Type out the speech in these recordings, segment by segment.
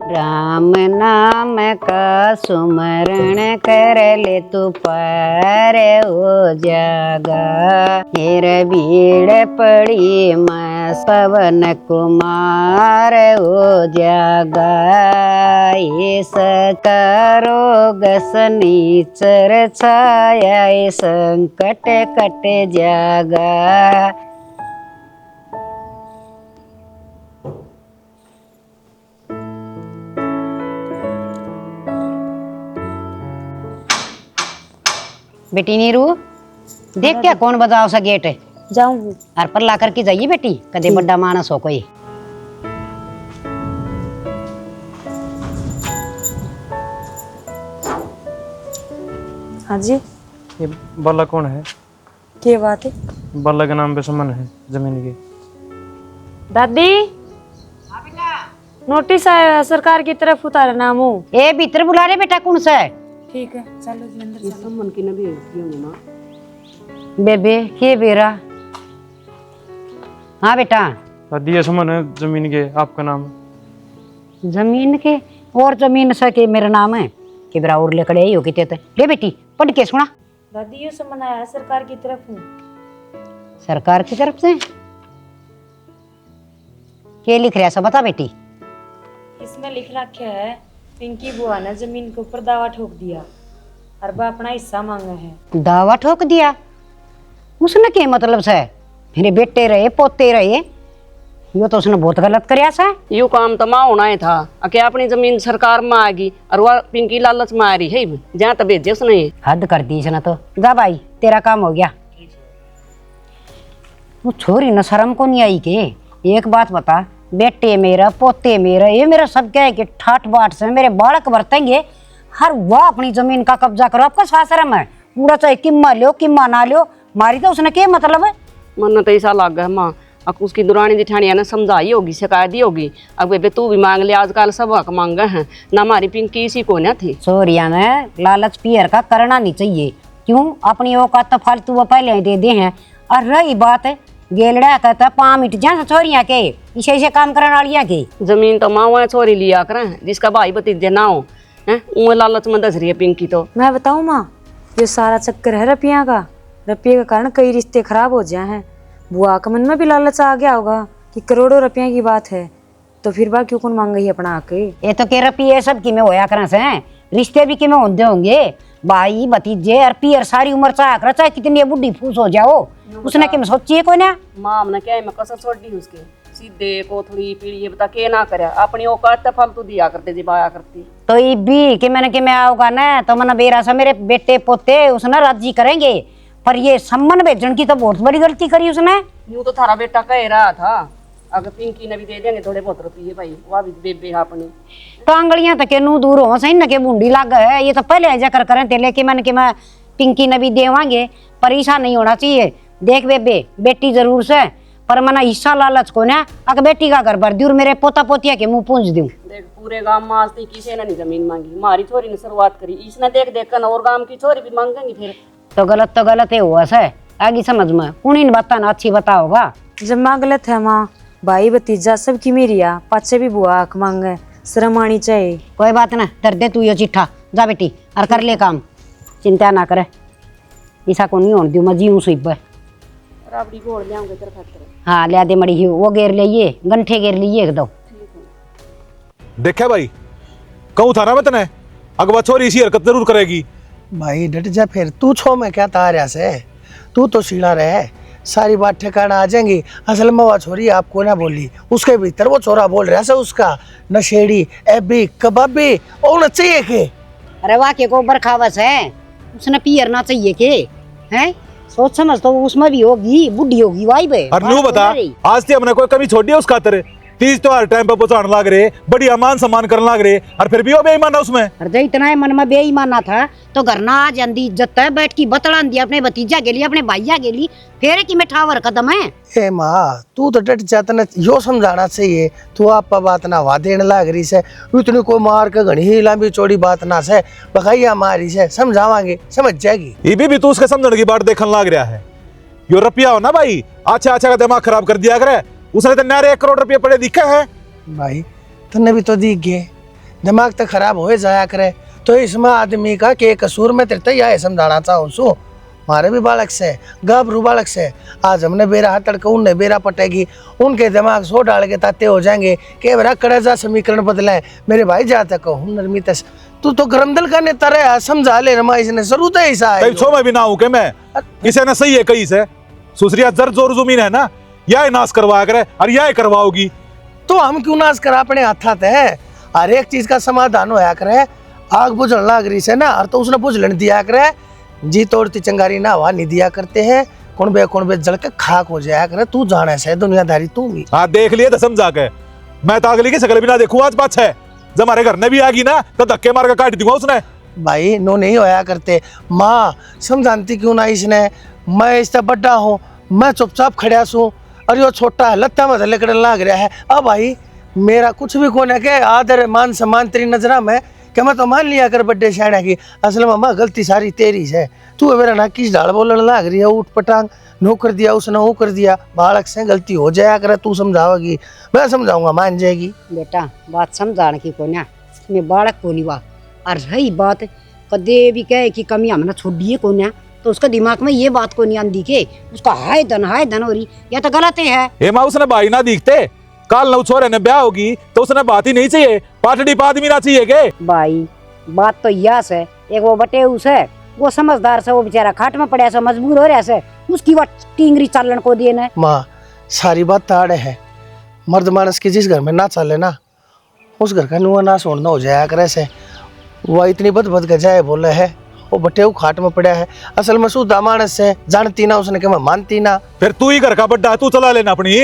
राम नाम का सुमरण कर ले तू पार हो जागा। हेर भीड़ पड़ी मैं पवन कुमार हो जागा। इस रोग शनिचर छाया संकट कट जागा। बेटी नीरू देख क्या कौन बजाओ सा गेट है। जाऊंगी हर पर ला करके जाइए बेटी, कदे बड़ा मानस हो कोई। हाँ जी। ये बाला कौन है? क्या बात है? बाला के नाम पे समन है जमीन की। दादी नोटिस आया है सरकार की तरफ, उतारा नाम हो। ए भीतर बुला रहे बेटा कौन सा है? ठीक है चलो जी अंदर चलो। मन की ना बेबे के बेरा। हाँ बेटा। दादी ये समन है जमीन के, आपका नाम? जमीन के और जमीन से के मेरा नाम है कि बेरा और लेकर आई हो कि ते ले बेटी पढ़ के सुना। दादी ये समन आया है सरकार की तरफ हूँ। सरकार की तरफ से क्या लिख रहा है सब बता बेटी। इसमें लिख रखा है पिंकी बुआ ने जमीन के ऊपर दावा ठोक दिया और वह अपना हिस्सा मांगा है। दावा ठोक दिया? उसने क्या मतलब से? मेरे बेटे रहे पोते रहे, यो तो उसने बहुत गलत करया सा। यू काम तो माँ होना ही था। अके अपनी जमीन सरकार में आ गई और वह पिंकी लालच में आ रही है जहाँ तक भेजे उसने। हद कर दी इसने तो। जा भाई तेरा काम हो गया। वो छोरी न शर्म को नहीं आई के? एक बात बता, बेटे मेरा पोते मेरा ये मेरा सब क्या है कि ठाट बाट से मेरे बालक बरतेंगे, हर वह अपनी जमीन का कब्जा करो। आपका शासरम है पूरा, चाहे किम्मा लो किम्मा ना लो, मारी तो उसने क्या मतलब है? मन तो ऐसा लग गया माँ, अब उसकी दुरानी जिठानिया ने समझाई होगी शिकायत दी होगी। अब बेबे तू भी मांग ले, आजकल सब हक मांगे हैं ना। हमारी पिंकी इसी को न थी। छोरिया ने लालच पियर का करना नहीं चाहिए। क्यों अपनी औकात तो फालतू वो पहले दे दे हैं। और रही बात गेलड़ा कहता पाँव मिट जा छोरिया के इसे काम करने वालिया के। जमीन तो माँ वह छोरी लिया करें जिसका भाई भतीजे ना हो है, वो लालच में दस रही है पिंकी तो। मैं बताऊँ माँ, ये सारा चक्कर है रुपया का। रुपये के कारण कई रिश्ते खराब हो जाए हैं। बुआ के मन में भी लालच आ गया होगा कि करोड़ों रुपया की बात है, तो फिर बा क्यों कौन मांग गई अपना आके। ये तो कह रुपये सब कि में होया करना से, रिश्ते भी कि में होते होंगे। भाई भतीजे और पियर सारी उम्र चाह कर चाहे कितनी बुढ़ी फूस हो जाओ, उसने कि सोचिए कोई ना। माँ हमने क्या मैं कसर छोड़ दी उसके सीधे को थोड़ी पीढ़ी बता के ना करे अपनी औकात तो फालतू दिया करते जी बाया करती। तो ये भी कि मैंने कि मैं आओगा ना तो मैंने बेरा सा मेरे बेटे पोते उसने राजी करेंगे, पर ये सम्मन भेजन की तो बहुत बड़ी गलती करी उसने। यूं तो थारा बेटा कह रहा था अगर पिंकी ने भी दे देंगे थोड़े बहुत रुपये भाई, वह भी बेबे अपनी टांगलियां तक नू दूर हो सही न के बूंदी लाग है। ये तो पहले ऐसा करें थे, लेकिन मैंने कि मैं पिंकी ने भी देवांगे, पर ऐसा नहीं होना चाहिए। देख बेबे बेटी जरूर से, पर मना हिस्सा लालच को ना अगर बेटी का घर भर दूर मेरे पोता पोतिया के मुंह पूंछ दूं। देख पूरे गांव में आज तक किसी ने नहीं जमीन मांगी, हमारी छोरी ने शुरुआत करी, इसने देख देख कर और गांव की छोरी भी मांगेंगी। फिर तो गलत है हुआ से आगे समझ में उन्हीं बता ना अच्छी बता होगा। जब माँ गलत है माँ, भाई भतीजा सब की मेरी आ पाचे भी बुआ हक मांगे, शर्म आनी चाहिए। कोई बात ना, दर दे तू ये चिट्ठा जा बेटी और कर ले काम, चिंता ना करे। ऐसा को नहीं होने दूं मैं जीऊं सुई पे। राबड़ी घोड़ लियाऊंगे तेरे खातिर। हाँ ले दे मड़ी ही वो गेर लिए गंठे गेर लिए एक दो। देखा भाई कहूँ था ना मैं तने अगवा छोरी इसी हरकत जरूर करेगी। भाई डट जा फिर, तू छो में क्या तार से, तू तो सीढ़ा रहे, सारी बात ठिकाना आ जाएंगी। असल में वो छोरी आपको ना बोली, उसके भीतर वो छोरा बोल रहा है उसका नशेड़ी एबी कबाबी और चाहिए के। अरे वाह के गोबर खावस है, उसने पियर ना चाहिए के हैं। सोच समझ तो उसमें भी होगी, बुढ़ी होगी वाई बे। और नू बता आज ते हमने कोई कमी छोड़ी है उस खातर? तीज तो हर टाइम पे पहुंचाने लाग रहे, बड़ी अमान सम्मान करने लाग रहे, और फिर भी वो बेईमान है उसमें। अरे इतना मन में बेईमाना था तो घर ना आ जाती इज्जत है, बैठ की बतड़ा दी अपने भतीजा के लिए अपने भाइया के लिए, फेरे की में ठावर कदम है। ए माँ तू तो डट जाता ना, यो समझाना चाहिए। तू आप बात ना हवा देने लाग रही से, इतनी को मार के घनी ही लंबी चौड़ी बात ना से बखाइया मारी से, समझावांगे समझ जाएगी। ये भी तू उसके समझने की बात देखने लाग रहा है। यो रुपया हो ना भाई, अच्छा का दिमाग खराब कर दिया करे। उसने तो नारे 1 करोड़ रुपये पड़े दिखे हैं भाई, तन्ने भी तो दिख गए दिमाग तो खराब हो जाया करे। तो इसमें आदमी का के कसूर में तेरे यह समझाना चाहूँ सु मारे भी बालक से गाभरू बालक से आज हमने बेरा हाथ तड़का उनने बेरा पटेगी उनके दिमाग सो डाल के ताते हो जाएंगे के बरा कड़जा समीकरण बदले मेरे भाई जाते को नरमित तू तो गरमदल का नेता रहे समझा ले रमा इसने जरूरत है ऐसा है छो मैं भी ना हूं के मैं इसे ना सही है कहीं से सुसरिया जर जोर जमीन है ना यह नाश करवा करे और यह करवाओगी तो हम क्यों नाश करा अपने हाथ है हर एक चीज का समाधान होया करे। आग बुझन लाग रही से ना और तो उसने बुझ लेने दिया करे जी तोड़ती चंगारी ना हवा नहीं दिया करते हैं कौन बे जल के खाक हो जाया करे। तू जाने से दुनियादारी तू भी हाँ देख लिए तो समझा के मैं तो अगली की शकल भी ना देखूं आज बात है जब हमारे घर ने भी आ गई ना तो धक्के मार के काट दूंगा उसने। भाई नो नहीं होया करते माँ समझाती क्यों ना इसने मैं इससे बड़ा हूँ मैं चुपचाप खड़ा सू और यो छोटा है लत्ता में लेकर लाग रहा है। अब भाई मेरा कुछ भी कौन है के आदर मान सम्मान तेरी नजरा में क्या मैं तो मान लिया कर बड्डे शाड़ा की असल में माँ गलती सारी तेरी है। तू मेरा ना किस ढाल बोलने लाग रही है उठ पटांग नो कर दिया उसने वो कर दिया बालक से गलती हो जाया करे तू समझाओगी मैं समझाऊंगा मान जाएगी। बेटा बात समझाने की कोई ना मैं बालक को नहीं हुआ और रही बात कदे भी कहे कि कमी हमने छोड़िए को ना तो उसका दिमाग में ये बात को नहीं आंदी के उसका हाय धन हो रही या तो गलत है। हे माँ उसने भाई ना दिखते काल नौ छोरे ने ब्याह होगी तो उसने बात ही नहीं चाहिए पाटड़ी पादमी ना चाहिए के भाई बात तो यस है एक वो बटे उस है वो समझदार से वो बेचारा खाट में पड़ा से मजबूर हो रहा से उसकी वो टिंगरी चालन को दिए ना। माँ सारी बात ताड़े है मर्द मानस की जिस घर में ना चले ना उस घर का नुआ ना सोना हो जाया करे से वह इतनी बद गजाए बोले है वो बटे वो खाट में पड़ा है असल में सूदा मानस से जानती ना उसने क्या मानती ना फिर तू ही घर का बड्डा तू चला लेना अपनी।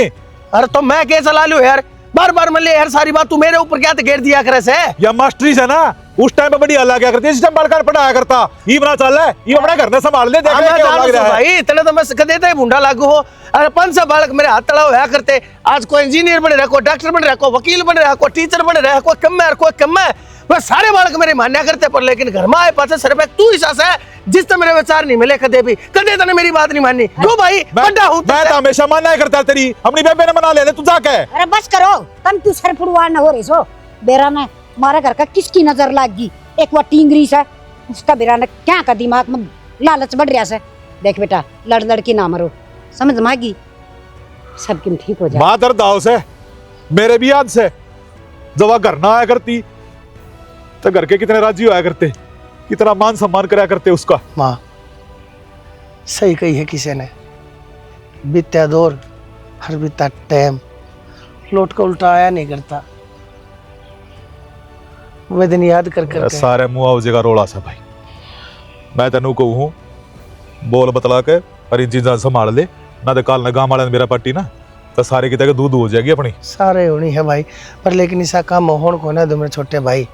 अरे तो मैं क्या चला लूं यार बार बार मल्ले यार सारी बात तू मेरे ऊपर क्या घेर दिया करे से या मास्टरी से ना उस टाइम पे बड़ी हल्ला क्या करती है इस टाइम बड़कर पढ़ाया करता ये बना चल है ये अपना घर ने संभाल ले देख ले क्या लग रहा है भाई तने तो मैं कदे ते भुंडा लागू हो। अरे 5 साल बालक मेरे हाथ तड़ा होया करते आज कोई इंजीनियर बने रहा कोई डॉक्टर बने रहा कोई वकील बने रहा कोई टीचर बने रहा कोई कम है कोई कम है वह सारे बालक मेरे मान्या करते पर लेकिन घर में आए पास सिर्फ एक तू ही सास है जिस तो मेरे विचार नहीं मिले कदे भी कदे तने मेरी बात नहीं माननी क्यों भाई बड़ा हूं मैं तो हमेशा मानना करता तेरी अपनी बेबे ने मना ले तू जाके। अरे बस करो तम तू सर फुड़वा न हो रही सो बेरा ने मारा घर का किसकी नजर लाग गई एक वो टिंगरी से उसका बेरा ने क्या का दिमाग में लालच बढ़ रहा से। देख बेटा लड़ लड़ के ना मरो समझ मागी सब किम ठीक हो जाए। माँ दर्द आओ से मेरे भी याद से जब वह घर ना आया करती तो घर के कितने राजी होया करते कितना मान सम्मान कराया करते उसका। माँ सही कही है किसी ने बीत्या दौर हर बीता टाइम लौट का उल्टा आया नहीं करता वे दिन याद कर कर सारे मुआवजे का रोला सा भाई मैं तेनू कहूँ बोल बतला के और इन चीजा संभाल ले ना तो काल गाँव वाले मेरा पट्टी ना तो सारे की तक दूध हो जाएगी अपनी सारे होनी है भाई पर लेकिन ऐसा काम होने को ना दो मेरे छोटे भाई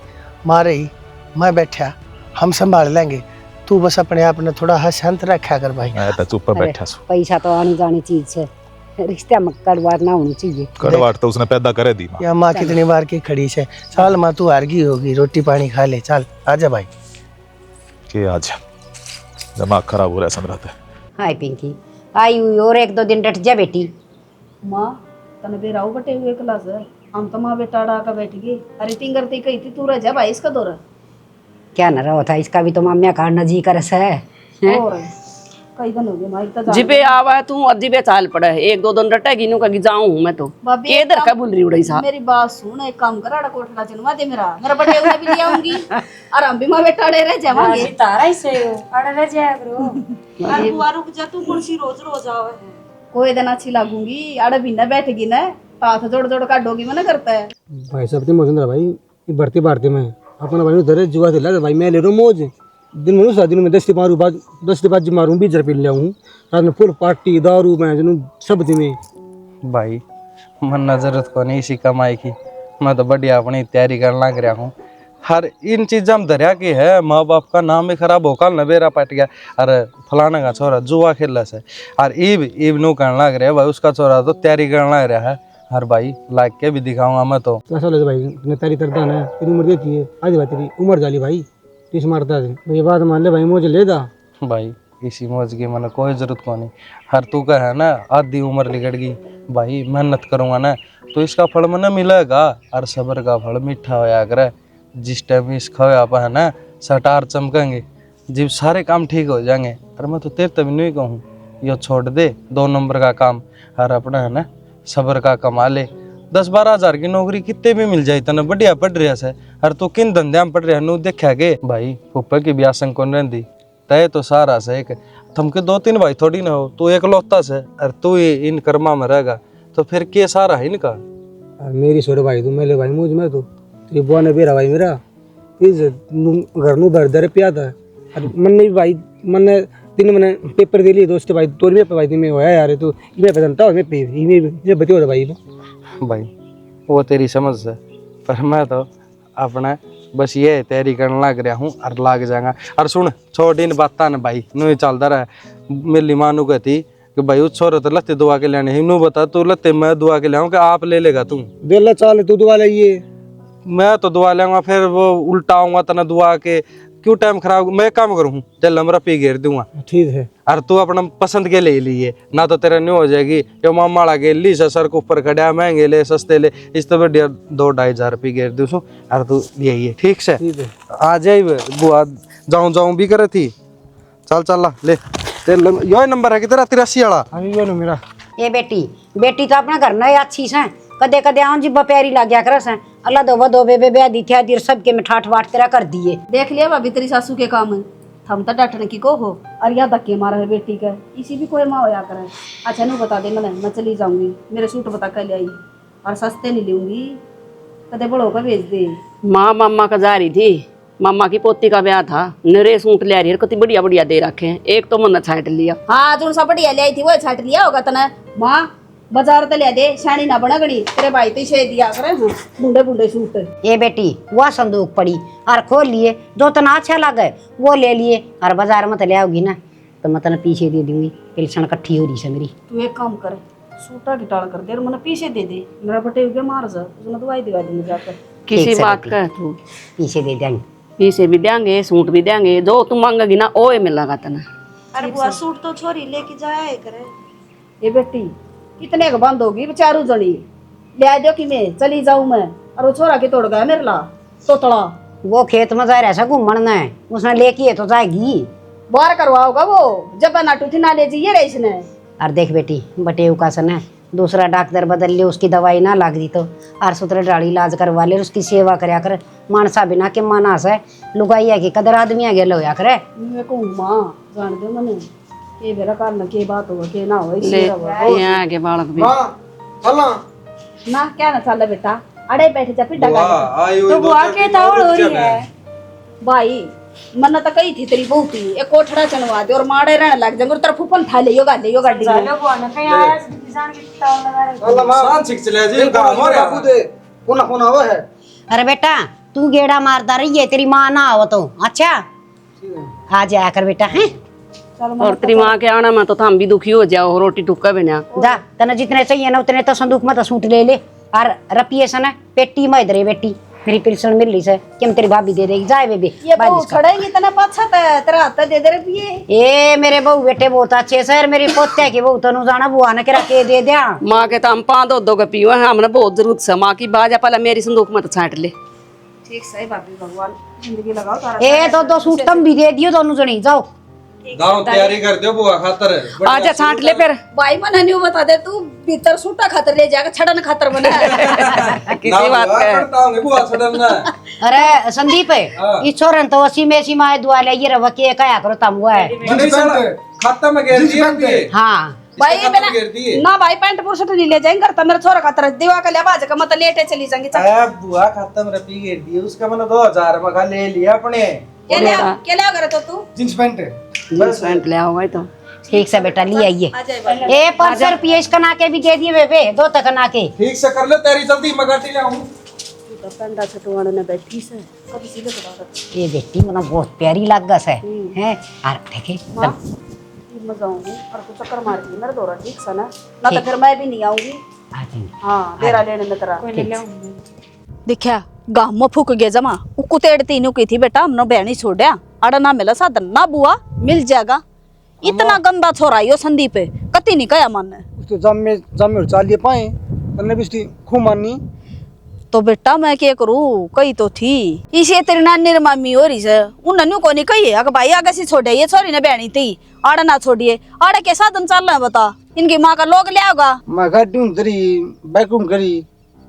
मारे ही मैं बैठा हम संभाल लेंगे तू बस अपने आप ने थोड़ा शांत रखा कर भाई। मैं तो चुप बैठा सू पैसा तो आनी जानी चीज से रिश्ते में कड़वाट ना होनी चाहिए कड़वाट तो उसने पैदा करे दी माँ। या माँ कितनी बार की खड़ी से चल माँ तू हार गई होगी रोटी पानी खा ले चल आजा भाई के आज दिमाग खराब हो रहा है समझाते। हाय पिंकी आई हुई और 1-2 दिन डट जा बेटी। माँ तने बेरा बटे हुए क्लास है हम तो माँ बेटा अड़ा का बैठ गए अरे तिंगरती कही थी तू रह जा भाई इसका दौरा क्या न रहा था इसका भी तो माम्या काटना जी कर है और कई दिन हो गए माँ इतना जिबे आवा तू अजीबे चाल पड़ा है 1-2 दिन रटेगी नु कहीं जाऊं मैं तो भाभी, के इधर का बोल रही उड़ई सा मेरी बात सुन एक काम कर अड़ा कोठला चलवा दे मेरा बटे हुए भी ले आऊंगी और हम भी माँ बेटा अड़े रह जावांगे तारा ही से अड़ा रह जाया करो अरे बुआ रुक जा तू कौन सी रोज रोज आवे कोई दिन अच्छी लागूंगी अड़े भी न बैठेगी ना हाथ जोड़ जोड़ काटोगी मना करता है भाई सब दिन मौसम भाई बढ़ती बढ़ती में अपना भाई उधर जुआ से लगा भाई मैं ले रहा हूँ मौज दिन में शादी में 10 मारू बाद 10 बाद मारूँ 20 रुपये ले आऊँ रात में फुल पार्टी दारू मैं जनू सब दिन में भाई मन न जरूरत को नहीं इसी कमाई की मैं तो बढ़िया अपनी तैयारी करने लग रहा हूँ हर इन चीज़ों में दरिया की है माँ बाप का नाम भी खराब हो कल नबेरा पट गया अरे फलाना का छोरा जुआ खेल से और ईब नो करने लग रहा है भाई उसका छोरा तो तैयारी करने लग रहा है हर भाई लाग के भी दिखाऊंगा मैं तो ऐसा लगे भाई ने तैयारी करता ना तेरी उम्र देती है आज भाई तेरी उम्र जाली भाई तीस मारता है ये बात मान ले भाई मुझे ले दा भाई इसी मौज की मैंने कोई ज़रूरत को नहीं हर तू का है ना आधी उम्र निकट गई भाई मेहनत करूँगा ना तो इसका फल मैंने मिलेगा और सब्र का फल मीठा होया करे जिस टाइम इस खवे आप है ना सटार चमकेंगे, जब सारे काम ठीक हो जाएंगे। और मैं तो तेरे तभी नहीं कहूँ यो छोड़ दे 2 नंबर का काम, और अपना है ना सब्र का कमा ले। 10-12 हजार की नौकरी कितने भी मिल जाए तना बढ़िया पढ़ रहा है। और तू किन धंधे में पढ़ रहा नू देखा गे भाई फुप्पा की ब्याह संग कौन रही तय तो सारा से एक थमके 2-3 भाई थोड़ी ना हो, तू एक लौता से और तू ही इन कर्मा में रहेगा तो फिर के सारा है इनका। और मेरी छोड़े भाई तू मेरे भाई मुझ में तो तेरी बुआ ने बेरा भाई मेरा इस घर नू भर दर पिया था। और मन ने भी भाई मन ने 3 महीने पेपर दे लिए दोस्त भाई तोर में भाई तुम्हें होया यार तू मैं पता मैं पे ये बतियो भाई भाई वो तेरी समझ से, पर मैं तो अपना बस ये तैयारी करने लग रहा हूँ और लाग जाएगा। और सुन छोटी इन बात ना भाई नू चलता रहा। मेरी माँ नू कहती कि भाई उस छोरे तो लत्ते दुआ के लेने ही, नू बता तू लत्ते मैं दुआ के लाऊं कि आप ले लेगा तू? बेला चाल तू दुआ लाइए मैं तो दुआ लेंगा फिर वो उल्टा आऊंगा तना दुआ के क्यों टाइम खराब। मैं काम करूँ चल हमरा पी घेर दूंगा ठीक है। और तू अपना पसंद के ले लिए ना तो तेरा नहीं हो जाएगी। जो मामा गे ली सर को ऊपर खड़ा महंगे ले सस्ते ले इस तो बढ़िया 2-2.5 हजार रुपये घेर दूँ और तू ले ठीक से आ जाए बुआ जाऊँ भी करे थी। चल चल ला ले तेरे यो नंबर है कि तेरा 83 वाला अभी वो मेरा ये बेटी तो अपना घर ना अच्छी से कदे कदे आऊं जिब्बा प्यारी लाग गया कर से अल्लाह दो बेबे ब्याह दी थी दिर सबके में ठाठ वाट तेरा कर दिए। देख लिया भाभी तेरी सासू के काम है, हम तो डांटने की को हो और या धक्के मारा है बेटी का, इसी भी कोई माँ होया करे। अच्छा नू बता दे मैं चली जाऊंगी, मेरे सूट बता कर ले आई और सस्ते नहीं लूंगी, कदे बड़ों का भेज दे। माँ मामा का जा रही थी, मामा की पोती का ब्याह था, नरे सूट ले रही है कितनी बढ़िया बढ़िया दे रखे हैं, एक तो मन छाट लिया। हाँ जो सा बढ़िया ले आई थी वो छाट लिया होगा तना। माँ बाजार तो ले दे शानी ना बना गड़ी तेरे भाई तो छे दिया करे बूढ़े बूढ़े सूट। ये बेटी वह संदूक पड़ी और खोल लिए जो तना अच्छा लगे वो ले लिए और बाजार में तो ले आओगी ना तो मैं तना पीछे दे दूंगी पिलसन इकट्ठी हो रही है मेरी। तू एक काम करे सूटा की टाल कर दे और मैंने पीछे दे दे मेरा बटे उगे मार जा उसने दवाई दिवा दूंगी जाकर। किसी बात का तू पीछे दे देंगे पीछे भी देंगे सूट भी देंगे जो तुम मांगेगी ना वो मिलेगा तना। अरे बुआ सूट तो छोरी लेके जाया करे। ये बेटी कितने का बंद होगी बेचारू जनी ले दो कि मैं चली जाऊं मैं और वो छोरा के तोड़ गया मेरे ला तोतला वो खेत में जा रहा ऐसा घूमना है उसने लेके तो जाएगी बाहर करवाओगा वो जब नाटू थी ना ले जाइए रे इसने। और देख बेटी बटेऊ का सन है दूसरा डॉक्टर बदल ले उसकी दवाई ना लाग दी तो और सुतरे डाली इलाज करवा ले उसकी सेवा करया कर मानसा बिना के मानस है लुगाई है कि कदर आदमी आगे लोया करे। मैं कहूँ माँ जान दो मने ये मेरा कारण के बात हो के ना हो ले यहाँ के बालक भी ना क्या ना चल बेटा अड़े बैठे जा फिर डगा तो बुआ के तावड़ हो रही है भाई मन तो कही थी तेरी बहुती एक कोठड़ा चनवा दे और मारे रहने लग जाएंगे और तेरा फूफन था ले यो गाड़ी अरे बेटा तू गेड़ा मारता रही है तेरी माँ ना हो तो अच्छा आ जाया कर बेटा है और तेरी माँ के आना में तो हम भी दुखी हो जाओ रोटी टुक्का बिना जा तना जितने चाहिए ना उतने तो संदूक में तो सूट ले ले और रपिए से ना पेटी में इधर बेटी मेरी पिलसन मिल रही है कि हम तेरी भाभी दे देगी जाए बेबी ये बहू छड़ेगी तना पाछा तेरा हाथ दे दे रे पिए ए मेरे बहू बेटे बहुत अच्छे सर मेरी पोते की बहू तनु जाना बुआ ने करा के दे दिया माँ के तो हम 5-2 का पियो है हमने बहुत जरूरत से माँ की बाजा पहले मेरी संदूक में तो छाट ले। ठीक सही भाभी भगवान जिंदगी लगाओ तारा ए दो सूट तुम भी दे दियो दोनों जनी जाओ गाँव तैयारी कर दो बुआ खातर आजा छाट ले फिर भाई मन नहीं बता दे तू भीतर सूटा खातर ले जाकर छड़न खातर बना किसी बात का। अरे संदीप इस छोरन तो असी में माए दुआ ले ये रवा के कया करो तम हुआ है खाता में घेर दिए हाँ भाई ना भाई पैंट पुरसट नहीं ले जाएंगे करता मेरा छोरा खातर दीवा का लिया का मतलब लेटे चली जाएंगे बुआ खाता में रपी घेर दिए उसका मैंने 2000 में ले लिया अपने क्या लिया करे तो तू जींस पैंट पैंट ले आओ भाई तो ठीक से बेटा ले आइए ए 500 रुपये इसका ना के भी दे दिए बेबे 2 तक ना के ठीक से कर ले तेरी जल्दी मगाटी ले आऊं तो पंडा छटवाने ने बैठी से कभी सीधे बता ये बेटी मना बहुत प्यारी लागस है हैं और देखे मजा आऊंगी और तू चक्कर मार दी मेरा दौरा ठीक सा ना तो फिर मैं भी नहीं आऊंगी। हाँ डेरा लेने में तेरा देखा गाँव में फूक गया जमा कुतेड़ तीनों की थी बेटा हमने बहनी छोड़ा अड़ा ना मिला साधन ना बुआ मिल जाएगा इतना गंदा छोरा यो संदीप है कति नहीं कया मन उसके जम में चालिए पाए तन्ने भी उसकी खूब माननी तो बेटा मैं क्या करूँ, कही तो थी इसे तेरी नानी रे मामी हो रही है, उन्होंने को नहीं कही है भाई आगे से छोड़े, ये छोरी ने बहनी थी आड़ा ना छोड़िए, आड़े के साधन चल रहे हैं बता, इनकी माँ का लोग ले आओगा। मैं गाड़ी में धरी बैकूम करी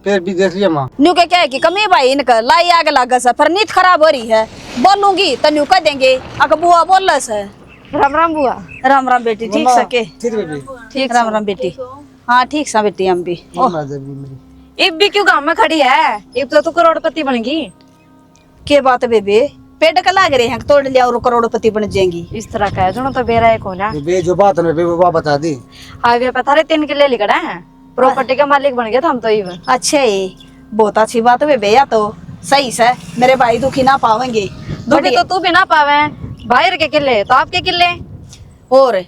फिर भी देख लिया माँ। न्यू के क्या है कि कमी भाई इनका लाई आग लागा सा, पर नींद खराब हो रही है, बोलूंगी तो न्यू कह देंगे अगर बुआ बोल रहा है। राम राम बुआ। राम राम बेटी, ठीक सके? ठीक बेबी। ठीक, राम राम बेटी। हाँ ठीक सा बेटी, हम भी। इब भी क्यों गाँव में खड़ी है, इब तो तू करोड़पति बनेगी। के बात है बेबे, पेड़ का लाग रहे हैं तोड़ लिया और करोड़पति बन जाएंगी। इस तरह का है सुनो तो बेरा एक होना बेबे जो बात है बेबे वो बता दी। हाईवे पे थारे 3 किले लिखड़ा है, प्रॉपर्टी का मालिक बन गया था हम तो इब। अच्छा है, बहुत अच्छी बात है बेबे, या तो सही से मेरे भाई दुखी ना पावेंगे। दुखी तो तू भी ना पावे, बाहर के किले तो आपके किले। और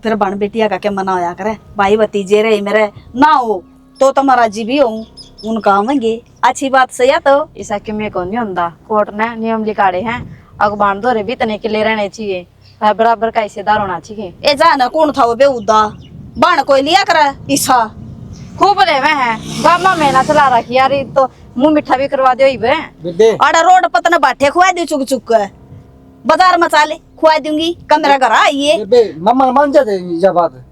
फिर बन बेटिया का क्या मना होया करे, भाई भतीजे रहे मेरे ना हो तो तुम्हारा जी भी हो उनका आवेंगे, अच्छी बात सही है। तो ऐसा कि मैं कौन नहीं होता, कोर्ट ने नियम लिखाड़े हैं अखबार दो भी तने किले रहने चाहिए, बराबर का हिस्सेदार होना चाहिए। ए जाना कौन था वो बेउदा, बन कोई लिया करे ईसा खूब रेवे हैं गामा महीना चला रखी यार, तो मुंह मिठा भी करवा दो इबे। बेबे आड़ा रोड पतन बाठे खुआ दे चुक चुक बाजार में चाले खुआ दूंगी, कमरा घर आइए। बेबे मम्मा मान जाते ये बात।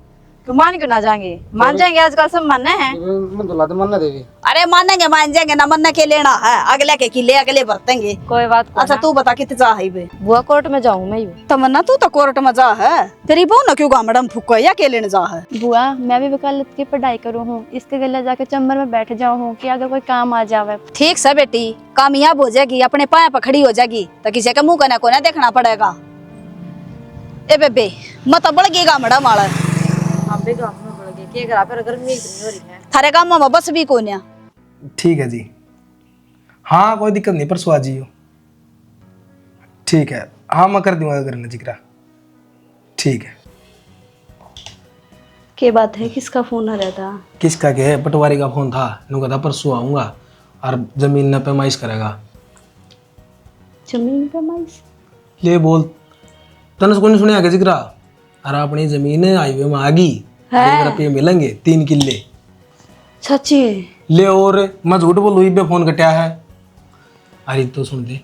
क्यों मान क्यों ना जाएंगे, मान जाएंगे, आजकल सब मानने हैं। मन तो लाते मानना देवी। अरे मानेंगे मान जाएंगे ना, मानने के लेना है, अगले के किले अगले बरतेंगे। कोई बात को अच्छा तू बता कितने जा है बे? बुआ कोर्ट में जाऊं मैं यूं। तमन्ना तू तो कोर्ट में जा है, तेरी बहू ना क्यों गामड़म फुको या के लेने जा है? बुआ मैं भी वकालत की पढ़ाई करूँ हूँ, इसके गले जाके चंबर में बैठ जाऊँ हूँ कि अगर कोई काम आ जावे। ठीक से बेटी, कामयाब हो जाएगी, अपने पाए पर खड़ी हो जाएगी, तो किसी का मुंह का ना देखना पड़ेगा। ए बेबे मत बढ़ गई गामड़ा माला, हम भी गांव में बढ़ गए के घर पर गर्मी इतनी हो रही है। थारे गाँव में बस भी कौन है? ठीक है जी, हाँ कोई दिक्कत नहीं, परसों आ जाइयो। ठीक है, हाँ मैं कर दूंगा करना जिक्रा। ठीक है। क्या बात है, किसका फोन आ रहा था? किसका के है? पटवारी का फोन था, नु कहता परसों आऊंगा और जमीन न पैमाइश करेगा। जमीन पे माइस ले बोल तने को नहीं सुने क्या जिक्रा? अरे अपनी जमीन हाईवे में आ गई, 1 रुपये मिलेंगे 3 किले। सच्ची? ले और मैं झूठ बोलूँ पे फोन कटिया है। अरे तो सुन दे,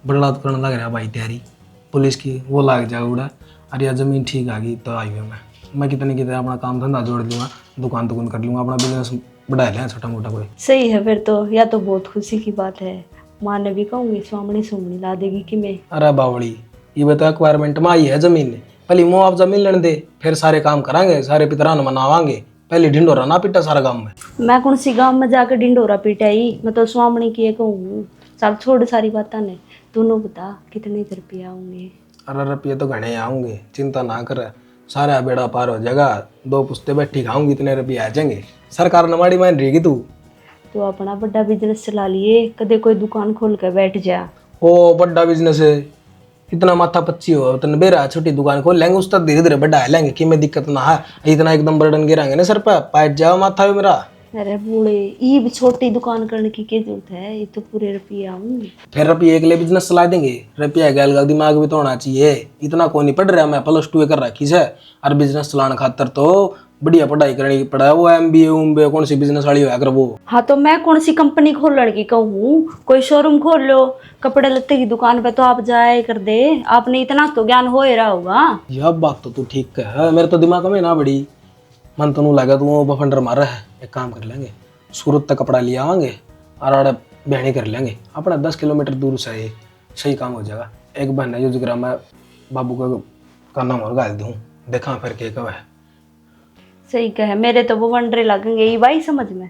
बड़ा तो करने लग रहा भाई तैयारी पुलिस की, वो लाग जाए उड़ा। अरे यार जमीन ठीक आ गई तो हाईवे में मैं कितने अपना काम धंधा जोड़ लूँगा, दुकान कर लूँगा, अपना बिजनेस बढ़ा लें छोटा मोटा कोई। सही है फिर तो, या तो बहुत खुशी की बात है। माँ ने भी कहूँगी स्वामणी सुमणी ला देगी कि मैं। अरे बावड़ी ये बता एक्वायरमेंट में आई है जमीन, पहले मुआवजा मिलने दे, फिर सारे काम करांगे, सारे पितरान मनावांगे, पहले ढिंडोरा ना पिटा सारा गांव में। मैं कौन सी गांव में जाकर ढिंडोरा पिटाई, मैं तो स्वामणी की कहूँ। चल छोड़ सारी बातें ने, दोनों बता कितने रुपये आऊंगे? अरे रुपये तो घने आऊंगे, चिंता ना कर, सारा बेड़ा पार हो जाएगा, 2 पुस्ते बैठी खाऊंगी, इतने रुपये आ जाएंगे। सरकार नमाड़ी मान रहेगी तू तो अपना बड़ा बिजनेस चला लिए, कदे कोई दुकान खोल कर बैठ जा। ओ बड़ा बिजनेस है, इतना माथा पच्ची हो तन बेरा छोटी दुकान खोल लेंगे, उस तक धीरे धीरे बढ़ा लेंगे कि में दिक्कत ना है, इतना एकदम बर्डन गिराएंगे ना सर पे, पाइट जाओ माथा है मेरा। अरे बूढ़े ये छोटी दुकान करने की क्या जरूरत है, ये तो पूरे रुपये आऊंगी। फिर रुपये एक ले बिजनेस चला देंगे, रुपया गैल गल दिमाग भी तो होना चाहिए, इतना को नहीं पढ़ रहा मैं, +2 कर रखी है और बिजनेस चलाने खातर तो बढ़िया पढ़ाई करनी पड़ा, वो MBA कौन सी बिजनेस वाली हो अगर वो। हाँ तो मैं कौन सी कंपनी खोलने की कहूँ, कोई शोरूम खोल लो, कपड़े लत्ते की दुकान पे तो आप जाए कर दे, आपने इतना तो ज्ञान हो ही रहा होगा। यह बात तो तू ठीक है, मेरे तो दिमाग में ना बड़ी मन तो लगा तू बफंडर मार रहा है। एक काम कर लेंगे, सूरत तक कपड़ा ले आवांगे और आड़े बहनी कर लेंगे, अपना 10 किलोमीटर दूर से ये सही काम हो जाएगा। एक बहन है जो जिगरा मैं बाबू का नाम और गाल दूँ, देखा फिर के कब है। सही कहे, मेरे तो वो वंडरे लगेंगे ये भाई समझ में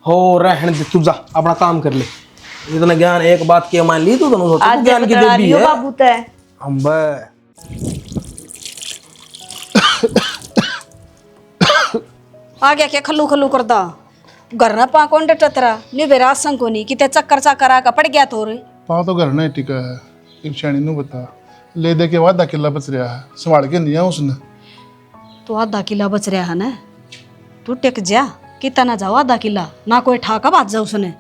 हो रहने दे, तू जा अपना काम कर ले, इतना ज्ञान एक बात की मान ली तू दोनों ज्ञान की देवी है बाबू तय। आ गया क्या खल्लू खल्लू करदा, घर ना पा कौन टतरा नी बेरा संग नहीं किते चक्कर चक्कर आ पड़ गया तोरे पा तो घर नहीं टिका है। एक शाणी नू बता ले दे के बाद 1 किला बच रहा है, संभाल के नहीं उसने। तो 1/2 किला बच रहा है ना, तू टेक जा कितना ना जाओ 1/2 किला ना कोई ठाका बात जा उसने,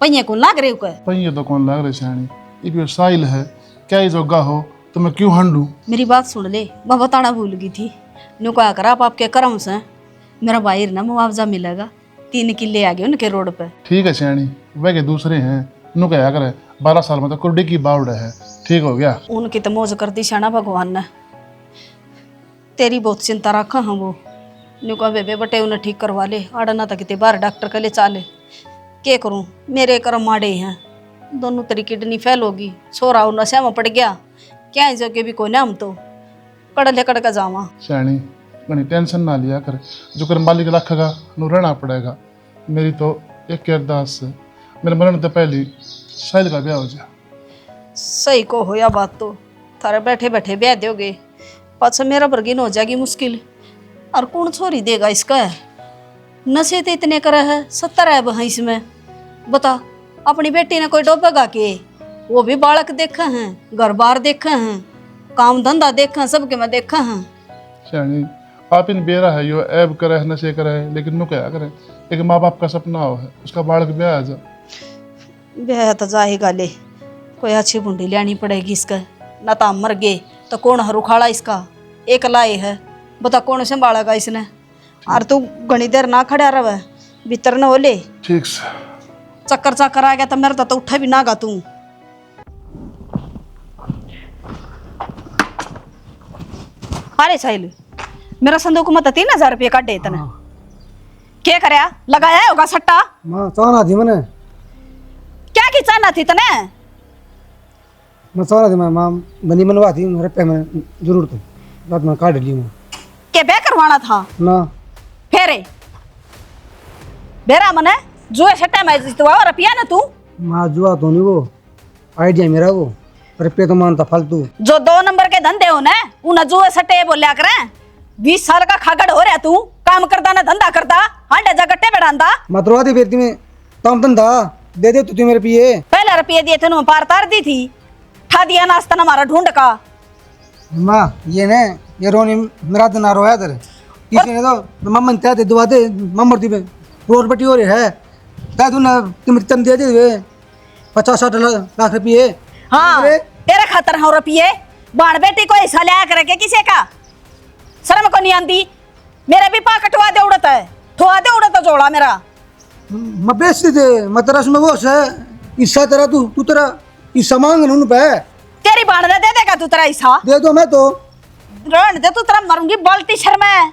पहिए को लाग रहे हो पहिए तो कौन लाग रहे शाणी, ये भी साइल है क्या ही जोगा हो तो मैं क्यों हंडू। मेरी बात सुन ले, मैं बताना भूल गई थी, नु क्या करा आप आपके कर्म से मेरा भाई ना मुआवजा मिलेगा, 3 किले आ गए उनके रोड पे। ठीक है सियाणी, वह के दूसरे हैं नु क्या करे, 12 साल में तो कुर्डी की बाउड है, ठीक हो गया। उनकी तो मौज कर दी शाना भगवान ने। तेरी बहुत चिंता रखा हम वो न्यू कहा बेबे बटे उन्हें ठीक करवा ले, आड़ा ना तक बाहर डॉक्टर के लिए चाले। क्या करूं, मेरे कर्म माड़े हैं, दोनों तेरी किडनी फेल होगी, छोरा नशा में पड़ गया, क्या जगह भी कोई ना, हम तो कड़ले कड़ का जावा। सियाणी बनी टेंशन ना लिया कर, जो कर मालिक रखेगा नु रहना पड़ेगा। मेरी तो एक ही अरदास है, मेरे मरण तो पहले साहिल का ब्याह हो जाए। सही को हो या बात तो थारे बैठे बैठे ब्याह दोगे, पाछा मेरा बर्गिन हो जाएगी मुश्किल, और कौन छोरी देगा इसका। नशे तो इतने करे है, 70 है भैंस में, बता अपनी बेटी ने कोई डोबेगा के, वो भी बालक देखा हैं, घर बार देखा हैं, काम धंधा देखा, सबके में देखा हैं। सियाणी आप इन बेरा है यो ऐब करे है, नशे करे है, लेकिन नु क्या करे, एक माँ बाप का सपना हो है, उसका बालक ब्याह आ जाए। ब्याह तो जाएगा ले, कोई अच्छी बूंदी लेनी पड़ेगी इसका, न तो मर गए तो कौन हरू खाड़ा इसका, एक लाए है, बता कौन संभालेगा इसने। और तू घनी देर ना खड़ा रहे, भीतर न हो ले। ठीक से चक्कर चक्कर आ गया तो मेरा तो उठा भी ना गा तू। अरे साहिल, मेरा संदूक में तो 3000 रुपये काटे इतने, क्या करया लगाया होगा सट्टा? माँ चाहना थी मैंने, क्या की चाहना थी तने? मैं चाहना थी माँ बनी मनवा थी, रुपये में जरूरत है, रात में काट ली मैं। के बे करवाना था ना फेरे बेरा मने जुए सट्टा में जितवा रुपया ना तू। माँ जुआ तो नहीं, वो आइडिया मेरा, वो रुपये तो मानता फालतू। जो 2 नंबर के धंधे हो ना उन जुए सट्टे बोलिया करे। 20 साल का खागड़ हो रहा तू, काम करता ना धंधा करता, हांडे जा गट्टे बैठांदा। मतरवा दी फिर में काम धंधा दे दे तू मेरे रुपये। पहले रुपये दिए थे ना पार तार दी थी, ठा दिया नाश्ता ना हमारा ढूंढ का। माँ ये ने ये रोनी मेरा दिन आ रोया तेरे किसी ने तो मम्मन त्या दे दुआ दे मम्मर दी में रोड बटी हो रही है, ता तू ना तुम तन दे दे 50-60 लाख रुपये। हाँ तेरे खातर हाँ रुपये, बाण बेटी को ऐसा लिया करके किसे का शर्म को नहीं आंदी। मेरा भी पा कटवा दे उड़ता है, ठुआ दे उड़ता जोड़ा मेरा। मैं बेच दे मैं तेरा उसमें वो है हिस्सा तेरा, तू तेरा हिस्सा मांग उन पे। तेरी बाण दे देगा तू तेरा हिस्सा? दे दो मैं तो रहने दे, तू तेरा मरूंगी बाल्टी शर्म है।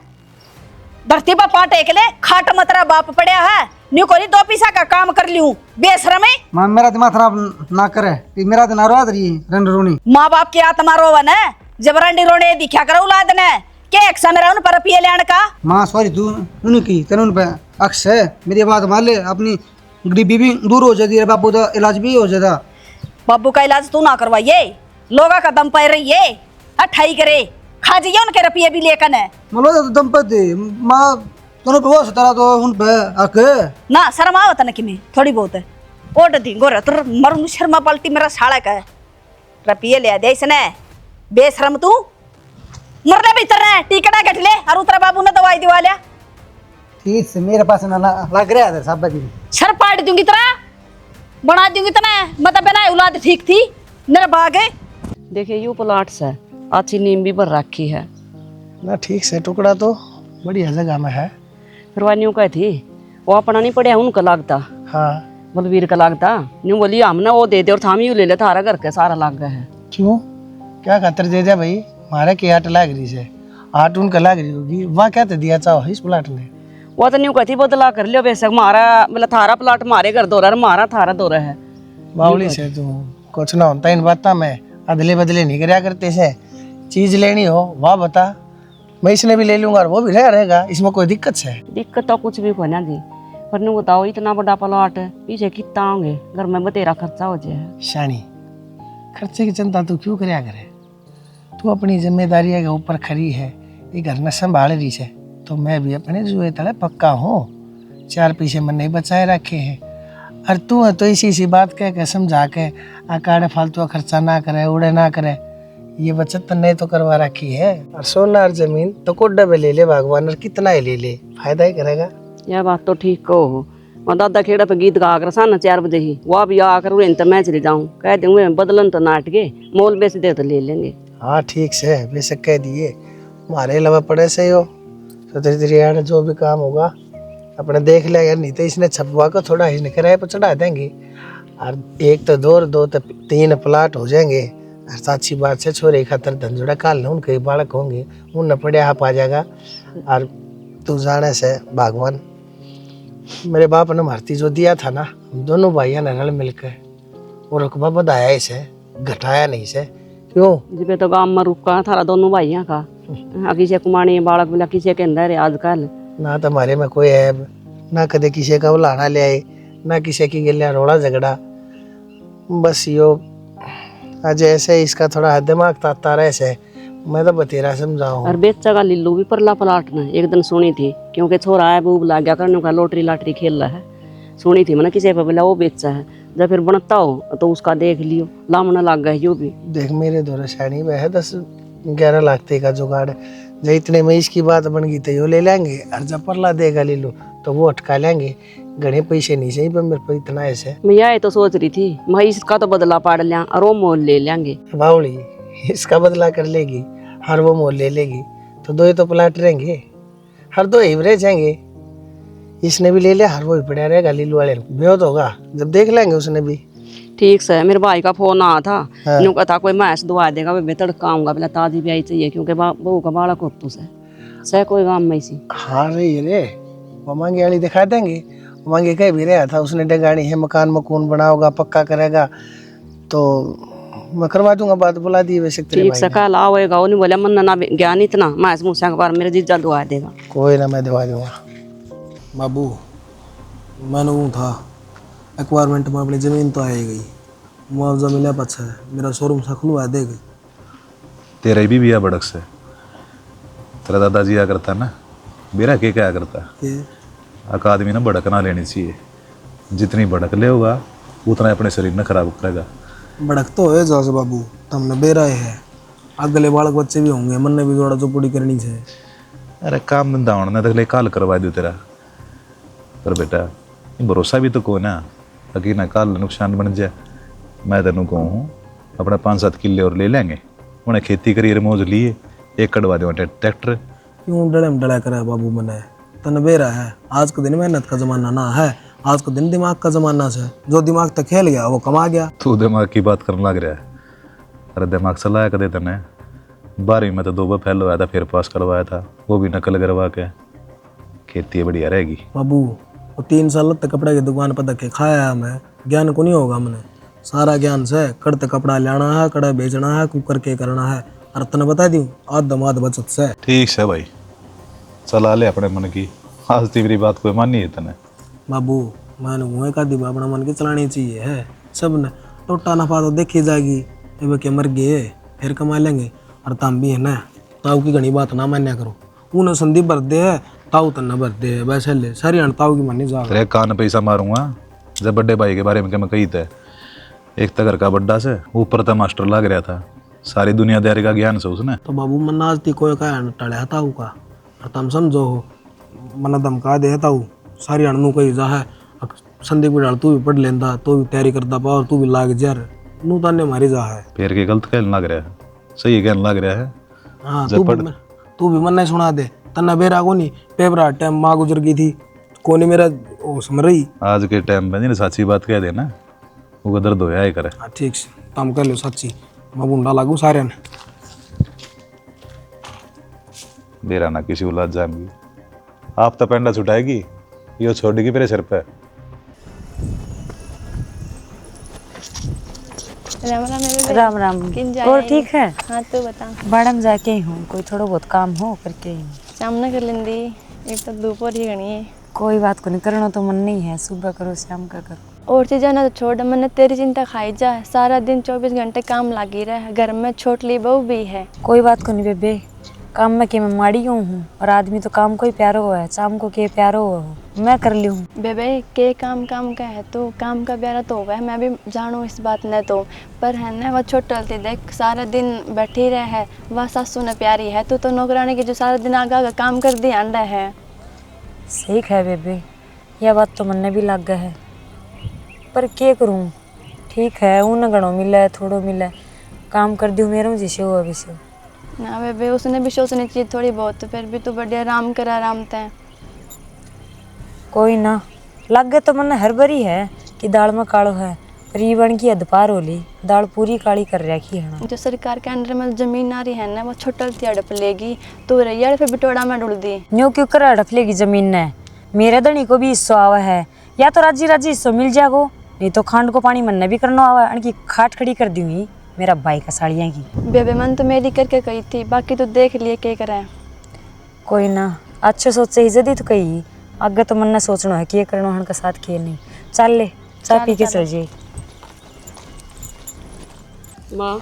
धरती पर पाट एक ले खाट में तेरा बाप पड़या है, न्यू कोई 2 पैसा का काम कर लियूं बेशरम है। मां मेरा दिमाग खराब ना करे, मेरा दिन आ रहा रही रंड रोनी। माँ बाप की आत्मा रोवन है, जब रंडी रोने दिखा कर औलाद ने के एक मेरा उन पर रुपये लेने का। माँ सॉरी तू उनकी तेरे उन पे अक्स है, मेरी बात मान ले, अपनी गरीबी भी दूर हो जाती है, बाबू का इलाज भी हो जाता। बाबू का इलाज तू ना करवाइए, लोगा का दम पे रही है, अठाई करे खा जाइए उनके रुपये भी लेकर है। मतलब तो दम पे दे माँ तोने पे वो सतारा तो उन पे आके ना शर्म आवत न कि में थोड़ी बहुत है ओट दी गोरा तो मरू शर्मा पलटी मेरा साड़ा का रुपये ले दे इसने बेशरम तू मरने भीतर है टिकटा कट ले और उतरा बाबू ने दवाई दिवा लिया। ठीक से मेरे पास ना लग रहा है सब की सर पाट दूंगी तरह बना दूंगी तना, मतलब बिना औलाद ठीक थी मेरा बाग है। देखिए यू प्लाट से अच्छी नीम भी भर रखी है ना, ठीक से टुकड़ा तो बढ़िया जगह में है। फिर वह न्यू कही थी वो अपना नहीं पड़े उनका लागता। हाँ बलवीर का लागता न्यू बोली हमने वो दे दे और थामी ले ले थारा घर के सारा लाग गया है। क्यों क्या खातर दे दिया भाई? हमारे की आट लाग रही है, आट उनका लाग रही होगी, वहाँ क्या तो दिया चाहो इस प्लाट ने? वो तो न्यू कहती बदला कर लियो बेशक मारा मतलब थारा प्लाट मारे घर दो रहा मारा थारा दो रहा है। बावली से तू कुछ ना होता इन बात में अदले बदले नहीं कराया करते से, चीज लेनी हो वाह बता मैं इसने भी ले लूंगा और वो भी रहेगा, इसमें कोई दिक्कत है? दिक्कत तो कुछ भी कोई ना दी, पर न्यू बताओ इतना बड़ा प्लाट है पीछे कितना होंगे घर में बतेरा खर्चा हो जाए। शानी खर्चे की चिंता तू क्यों कराया करे? तू अपनी जिम्मेदारी के ऊपर खड़ी है, ये घर न संभाल रही है, तो मैं भी अपने जुए तले पक्का हूँ, 4 पैसे मन नहीं बचाए रखे हैं। और तू है तो इसी बात कह के समझा के आकाड़े फालतू खर्चा ना करे उड़े ना करे, ये बचत तो नहीं तो करवा रखी है। और सोना और जमीन तो कोड्डा में ले ले भगवान, और कितना ही ले ले फायदा ही करेगा। यह बात तो ठीक कहो। मैं दादा खेड़ा पे गीत गा कर सा 4 बजे ही वह भी आकर उड़े तो मैं चली जाऊँ कह दूँ बदलन तो नाट के मोल बेच दे तो ले लेंगे। हाँ ठीक से बेशक कह दिए, हमारे अलावा पड़े से हो तो धीरे धीरे जो भी काम होगा अपने देख लिया यार, नहीं तो इसने छपवा कर थोड़ा इसने किराए पर चढ़ा देंगे। और एक तो दो और दो तो 3 प्लाट हो जाएंगे। और अच्छी बात से छोरे खातर धंजोड़ा काल न उनके बालक होंगे, उन न पड़े आप आ जाएगा। और तू जाने से भगवान मेरे बाप ने मारती जो दिया था ना, दोनों भाइयों ने रल मिलकर वो रकबा बढ़ाया इसे, घटाया नहीं इसे। क्यों जिबे तो गांव में रुका थारा दोनों भाइयों का, किसी कुमानी बालक बोला किसी के अंदर है आजकल ना। तुम्हारे में कोई ऐब ना, कदे किसी का उलाना ले आए ना, किसी की गिलिया रोड़ा झगड़ा। बस यो आज ऐसे इसका थोड़ा दिमाग ताता रहे से, मैं तो बतेरा समझाऊं। और बेचा का लिल्लू भी परला पलाट ने एक दिन सुनी थी, क्योंकि छोरा है बूब लग गया करने का, लॉटरी लाटरी खेल रहा है। सुनी थी मैंने किसी पे बोला वो बेचा है, जब फिर बनता हो तो उसका देख लियो, लामना लग गया यो भी। देख मेरे दौरे शानी में है 10-11 लाख ते का जुगाड़, जब इतने में इसकी बात बन गई तो यो ले लेंगे। और जब परला देगा ले लो तो वो अटका लेंगे। घने पैसे नहीं चाहिए पर मेरे पर इतना ऐसे। मैं यही तो सोच रही थी, मैं इसका तो बदला पाड़ लिया और वो मोल ले लेंगे। बावली इसका बदला कर लेगी, हर वो मोल ले लेगी, तो 2 ही तो प्लाट रहेंगे, हर 2 ही रह जाएंगे। इसने भी ले लिया, हर वो ही पड़ा रहेगा लीलू वाले। बेहोत होगा जब देख लेंगे उसने भी। ठीक से मेरे भाई का फोन आया था, यूं कहता कोई मैच दुआ देगा, मैं तड़का आऊंगा, बोला ताजी भी आई चाहिए क्योंकि बहू का बालक हो तो से कोई काम में इसी। हाँ रही रे, वो मांगे वाली दिखा देंगे। मांगे कह भी रहा था उसने, डगाड़ी है मकान मकून बनाओगा पक्का करेगा तो मैं करवा दूंगा बात, बुला दी वैसे। ठीक से कल आओएगा, वो नहीं बोला मन ना ज्ञान इतना मैच मूसा के बार मेरे जीजा दुआ देगा। कोई ना मैं दवा दूंगा। बाबू मैंने वो था एक्वायरमेंट में अपनी ज़मीन तो आई गई, मुआवजा मिला पछा मेरा शोरूम सा खुलवा देगी। तेरा भी बिया बड़क से, तेरा दादाजी क्या करता ना, मेरा क्या करता। एक आदमी ना भड़क ना लेनी चाहिए, जितनी भड़क ले होगा उतना अपने शरीर में खराब करेगा। भड़क तो है जैसे बाबू, तुमने बेरा है, अगले बालक बच्चे भी होंगे, मन ने भी थोड़ा चौपड़ी करनी चाहिए। अरे काम धंधा होने तक ले काल करवा दो तेरा, पर बेटा भरोसा भी तो को ना, ताकि ना काल नुकसान बन जाए। मैं तेन कहूँ अपने 5-7 किले और ले लेंगे, उन्हें खेती करिए मौज लिए, एक कटवा दो ट्रैक्टर। क्यों डले में डला करा बाबू, मने तन बेरा है, आज के दिन मेहनत का जमाना ना है, आज के दिन दिमाग का जमाना से, जो दिमाग तक खेल गया वो कमा गया। तू दिमाग की बात करने लग रहा है। अरे दिमाग चलाया कदे तने, 12वीं में तो 2 बार फेल हुआ था, फिर पास करवाया था, वो भी नकल करवा के। खेती बढ़िया रहेगी बाबू, वो 3 साल तक कपड़े की दुकान पर धक्के खाया मैं, ज्ञान को नहीं होगा मैंने, सारा ज्ञान से कड़ते कपड़ा लाना है, कड़ा बेचना है, कुकर के करना है। और तने बता दूं आध दमाद बचत से। ठीक है भाई, चला ले अपने मन की, आज तीवरी बात कोई मानी है तने। बाबू मैंने मुँह का दिबा अपना मन की चलानी चाहिए है, सब ने टोटा नफा तो देखी जाएगी, अब के मर गए फिर कमा लेंगे। और तम भी है ना, ताऊ की घनी बात ना मान्या करो, उन्हें संदीप भर दे है, ताऊ तो न भर दे है, वैसे ले सारी ताऊ की मानी जा। तेरे कान पैसा मारूंगा जब बड्डे भाई के बारे में क्या मैं कही थे। एक तो घर का बड्डा से ऊपर तो मास्टर लग रहा था, सारी दुनियादारी का ज्ञान से उसने। तो बाबू मन आज ती कोई का टड़ा ताऊ का, और तुम समझो हो मन धमका दे ताऊ, सारी अणनू कही जा है। संदीप की डाल तू भी पढ़ लेंदा, तू भी तैयारी करता पा, और तू भी लाग जार नू ताने मारी जा है। फिर के गलत कहने लग रहा है, सही कहने लग रहा है। हाँ तू भी मन नहीं सुना दे, तना बेरा को नहीं पेपरा टाइम माँ गुजर गई थी, कोनी मेरा वो समझ रही। आज के टाइम में सच्ची बात कह देना, वो दर्द होया ही करे। हाँ ठीक से तम कर लो सच्ची, मैं गुंडा लागू सारे ने। बेरा ना किसी उलाद जाएगी, आप तो पेंडा छुटाएगी, यो छोड़ेगी मेरे सिर पे। राम राम। और ठीक है? हाँ तो बता। बाड़म जाके ही हूँ, कोई थोड़ा बहुत काम हो करके ही। शाम न कर लेंदी, एक तो दोपहर ही गणी है। कोई बात को नहीं, करना तो मन नहीं है, सुबह करो शाम का करो। और चीज़ ना तो छोड़, मैंने तेरी चिंता खाई जा, सारा दिन 24 घंटे काम लगी रहे, घर में छोटली बहू भी है। कोई बात को नहीं बेबे, काम में के मैं माड़ी हूँ, और आदमी तो काम को ही प्यारो हुआ है, शाम को के प्यारो हुआ हो, मैं कर ली हूँ। बेबे के काम काम का है, तो काम का प्यारा तो हुआ है, मैं भी जानू इस बात ने तो, पर है ना वह छोटलती देख सारा दिन बैठी रहे है, वह सासू ने प्यारी है, तू तो नौकरानी की जो सारा दिन आगा आगा काम कर दी अंडा है। सही है बेबे, यह बात तो मन भी लग गया है, पर क्या करूँ, ठीक है उन गणों मिला थोड़ो मिला, काम कर दूँ मेरा जिसे हो अभी से ना बेबे, उसने भी सोचनी चाहिए थोड़ी बहुत, तो फिर भी तू बढ़िया आराम कर, आराम तय। कोई ना, लगे तो मन हर बरी है कि दाल में कालो है, पर ये बन की अधपार होली, दाल पूरी काली कर रखी है ना। जो सरकार के अंडर में जमीन आ रही है ना, वो छोटा सी हड़प लेगी तो रही है, फिर बिटोड़ा में डुल दी। न्यू क्यों कर हड़प लेगी जमीन ने? मेरे धनी को भी हिस्सों आवा है, या तो राजी राजी हिस्सों मिल जाएगो, नहीं तो खांड को पानी मन भी करना आवा, अनकी खाट खड़ी कर दूंगी मेरा भाई का साड़ियाँ की। बेबे मन तो मेरी करके कही थी, बाकी तो देख लिए क्या करें। कोई ना, अच्छे सोचे ही जदी तो कही, आगे तो मन ने सोचना है कि ये करना हन का साथ किए नहीं। चल ले चाय पी के चल जाए। माँ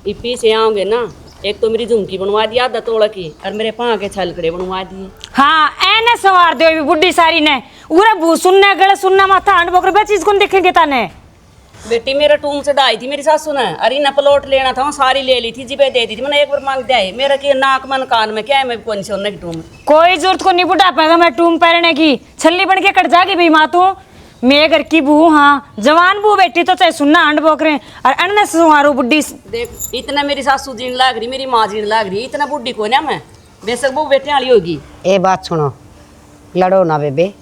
इपी से आओगे ना, एक तो मेरी झुमकी बनवा दी आधा तोड़ की, और मेरे पाँव के छलकड़े बनवा दिए। हाँ ऐने सवार दे बुढ़ी सारी ने, उरे भू सुनने गले सुनना माथा हांड बोकर बे चीज कौन देखेंगे ताने। बेटी मेरा टूम चढ़ाई थी मेरी सासू ने, अरे ना प्लॉट लेना था, सारी ले ली थी, जिबे दे दी थी मैंने, एक बार मांग दिया है मेरा की नाक मन कान में क्या है, मैं कौन सी होने की टूम। कोई जरूरत को नहीं बुढ़ा पाएगा मैं टूम पहनने की, छल्ली बन के कट जागी भाई माँ तू। मैं घर की बहू, हाँ जवान बहू बेटी तो चाहे सुनना हांड बोकरे और अन्य सुहारो बुढ़ी। देख इतना मेरी सासू जीण लाग रही, मेरी माँ जीण लाग रही, इतना बुढ़ी को ना मैं, बेशक वो बेटे वाली होगी। ए बात सुनो, लड़ो ना बेबे,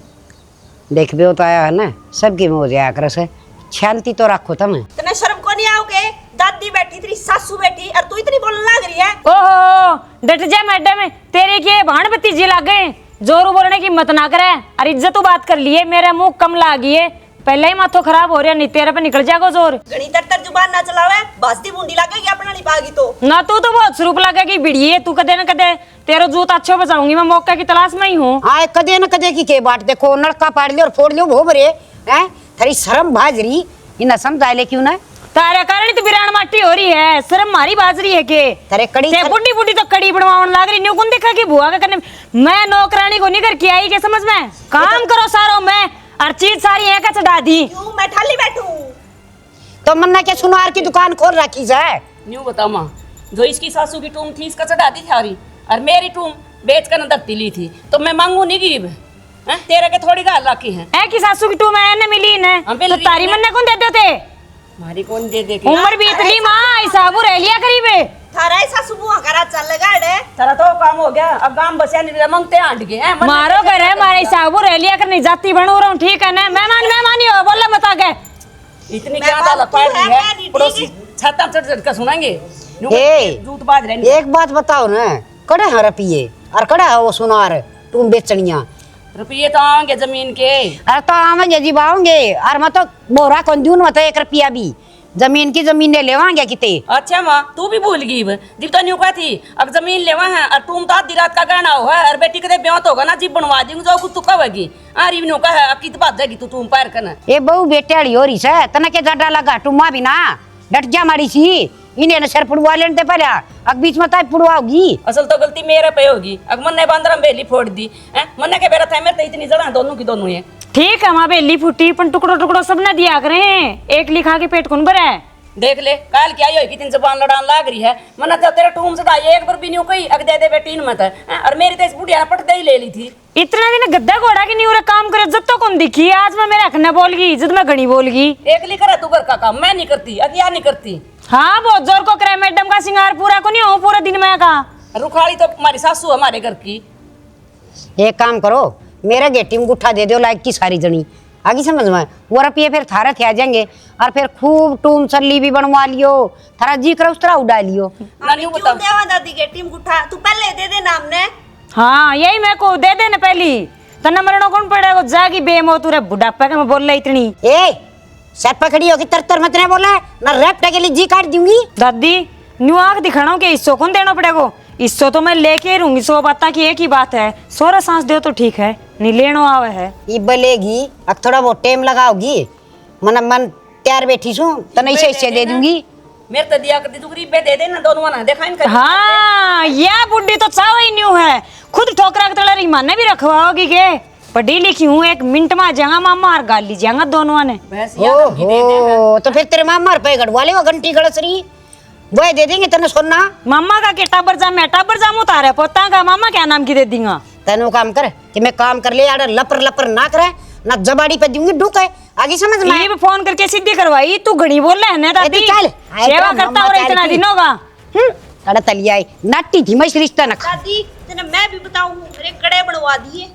देख बे तो आया है ना, सबकी मौज आया कर से, शांति तो रखो तुम। तने शर्म को नहीं आओगे? दादी बैठी तेरी सासू बैठी और तू इतनी बोलने लग रही है। ओहो डट जा मैडम, तेरे के भाण भतीजे लाग गए, जोरू बोलने की मत ना करे, और इज्जत बात कर लिए, मेरा मुंह कम लागी है, पहले ही माथो खराब हो रहा, नहीं तेरे पे निकल जाएगा जोर। घणी तर जुबान ना चलावे, बासदी बूंदी लगेगी अपना नहीं पागी तो ना तू तो बहुत स्वरूप लगेगी बिड़िए, तू कदे न कदे तेरा जूत अच्छो बचाऊंगी, मैं मौके की तलाश में ही हूँ। हाँ कदे न कदे की के बात, देखो नलका पाड़ लियो और फोड़ लियो भोबरे हैं, थारी शर्म भाजरी इना समझा ले क्यों ना, तारे कारण तो बिरान माटी हो रही है, शर्म मारी बाजरी है के तेरे कड़ी ते बुड्ढी बुड्ढी तो कड़ी बनवावन लाग रही, न्यू कौन देखा कि बुआ का करने मैं नौकरानी को नहीं करके आई के समझ में, काम करो सारो मैं, हर चीज सारी है का चढ़ा दी। क्यों मैं ठाली बैठूं? तो मन्ना के सुनार की दुकान खोल रखी जाए। न्यू बता माँ, जो इसकी सासू की टूम थी इसका चढ़ा दी थारी, और मेरी टूम बेच कर दत्ती ली थी, तो मैं मांगू नहीं गिब हैं, तेरे के थोड़ी गाल रखी है। ए की सासू की टूम है ने मिली ने, तो तारी मन्ने कौन देते थे? मारी कौन दे दे उम्र भी इतनी माँ हिसाबू रह लिया करीबे, थारा ऐसा सुबह करा चल लगा डे, तेरा तो काम हो गया, अब गांव बसिया नहीं मांगते आंट गए हैं, मारो घर है मारे हिसाबू रह लिया कर, नहीं जाती बनू रहा हूँ ठीक है ना, मेहमानी हो बोला बता के इतनी क्या दाल पाड़ दी है, पड़ोसी छाता चढ़ चढ़ कर सुनाएंगे। ए जूत बाज रहनी एक बात बताओ ना, कड़े हैं रुपये और कड़ा है वो सुनार तुम बेचनिया? रुपये तो आएंगे जमीन के, अरे तो आवेंगे जी बाओगे, और मैं तो बोरा कौन दूं मत 1 रुपया भी जमीन की जमीन लेवांगे किते। अच्छा माँ तू भी भूल गई जिब तो न्यू थी, अब जमीन लेवा है और तुम तो आधी रात का गहना हुआ है, और बेटी कदे ब्याह तो होगा ना, जी बनवा देंगे जो कुछ तू कहेगी, अरे न्यू का है अब कित बात जाएगी तू तुम पैर करना। ए बहु बेटे वाली हो रही से तना के जड्डा लगा टुम्मा भी ना डट जा मारी सी, इन्हें न सर पुड़वा लेने दे पहले, अब बीच में ताई पुड़वाओगी। असल तो गलती मेरे पे होगी, अब मन ने बांदर बेली फोड़ दी है, मन के बेरा था मेरे तो इतनी जड़ा दोनों की दोनों है। ठीक है वहाँ बेली फूटी पर टुकड़ो टुकड़ो सब न दिया करें, एक लिखा के पेट कौन भरा है। देख ले काल क्या ही कितनी जबान लड़ान लाग रही है, मना तो तेरा टूम से एक बार भी नहीं कही अग दे दे बेटी मत है, और मेरी तो इस बुढ़िया ने पट दे ही ले ली थी। इतना दिन गद्दा घोड़ा की नहीं हो रहा काम करे, जब तो कौन दिखी, आज मैं मेरे अखना बोलगी, जब मैं घनी बोलगी। एक ली करे तू घर का काम, मैं नहीं करती अगिया नहीं करती। हाँ बहुत जोर को करे, मैडम का सिंगार पूरा को नहीं हो पूरा दिन में का। रुखाड़ी तो हमारी सासू हमारे घर की। एक काम करो, मेरे गेटी में गुठा दे दो लाइक की सारी जनी, आगे समझ में वो रुपये फिर थारा थे आ जाएंगे, और फिर खूब टूम सल्ली भी बनवा लियो, थारा जी करो उस तरह उड़ा लियो। नानी बता देवा दादी के टीम गुठा तू पहले दे दे नाम ने। हाँ यही मैं को दे देना पहली, तना मरणों कौन पड़ेगा जागी बेमो तुरे बुढ़ापा के मैं बोल रही इतनी। ए सर पकड़ी होगी तर मत ने बोला ना, रैप के लिए जी काट दूंगी। दादी न्यू आंख दिखाना के हिस्सों कौन देना पड़ेगा, हिस्सों तो मैं लेके रहूंगी, सो बात की एक ही बात है, सोरा सांस दो तो ठीक है, नहीं लेनो आवे है। ये बलेगी अब थोड़ा बहुत टाइम लगाओगी, मन तैयार बैठी सू तो नहीं से दे दूंगी। मेरे तो दिया करती तू गरीब दे दे ना दोनों ना देखा इनका। हाँ यह बुढ़ी तो चाव ही न्यू है, खुद ठोकरा के तड़ा रिमाने भी रखवाओगी के, पढ़ी लिखी हूँ, 1 मिनट में आ जाएगा मामा और गाल लीजिएगा दोनों ने। ओहो तो फिर तेरे मामा रुपये गढ़वा ले, वो घंटी गड़सरी वो दे देंगे तेने सोना। मामा का के टाबर जा मैं टाबर जामू तारे पोता का, मामा क्या नाम की दे दूंगा। तेनो काम कर कि मैं काम कर ले यार, लपर लपर ना करे ना, जबाड़ी पे दूंगी ढूक है आगे समझ में। ये भी फोन करके सीधी करवाई, तू घड़ी बोल रहा है ना दादी, चल सेवा करता हो रहा इतना दिनों का। अरे तलिया नाटी थी मैं रिश्ता ना। दादी तेने मैं भी बताऊं, मेरे कड़े बनवा दिए।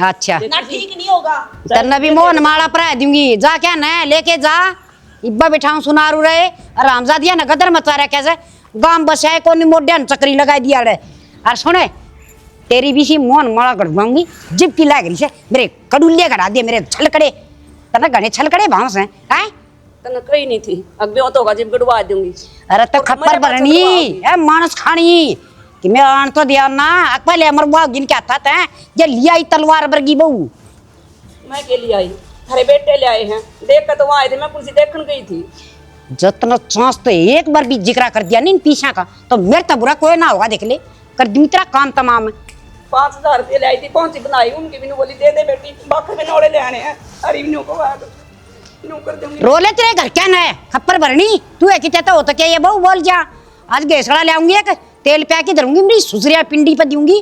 अच्छा ना ठीक नहीं होगा। तेरना भी मोहन माला परा दूंगी, जा क्या न लेके जा। इब्बा बिठाऊं सुनारू रहे आरामजा दिया ना गदर मचा रहा कैसे गांव बसाए को मोड्या चक्री लगाई दिया रे। और सुने तेरी भी सी मोहन माला गढ़वाऊंगी जिब की लाग रही से मेरे कड़ुल्ले गड़ा दे मेरे छलकड़े तना घने छलकड़े भांस हैं तने कही नहीं थी अगबे तो का जिब गड़वा दूंगी। अरे तो खप्पर भरनी ए मानस खानी कि मैं आन तो दिया ना पहले अमर बुआ गिन के आता था ये लिया ही तलवार बरगी बहू। मैं के लिए आई थारे बेटे ले आए हैं देख कर तो वहां आए थे मैं पुलिस देखने गई थी। जतना चांस तो एक बार भी जिक्र कर दिया नहीं इन पीछा का तो मेरे तो बुरा कोई ना होगा देख ले कर दूं तेरा काम तमाम है। 5000 रुपये ले आई थी पहुंची बनाई उनकी भी बोली दे दे बेटी बाकी में नौड़े ले आने हैं अरे भी को नो कर दूंगी। रोले तेरे घर क्या ना है खप्पर भरनी तू है कि चाहता हो तो क्या ये बहू बोल जा आज गैसड़ा ले आऊंगी एक तेल प्या के धरूंगी मेरी सुसरिया पिंडी पर दूंगी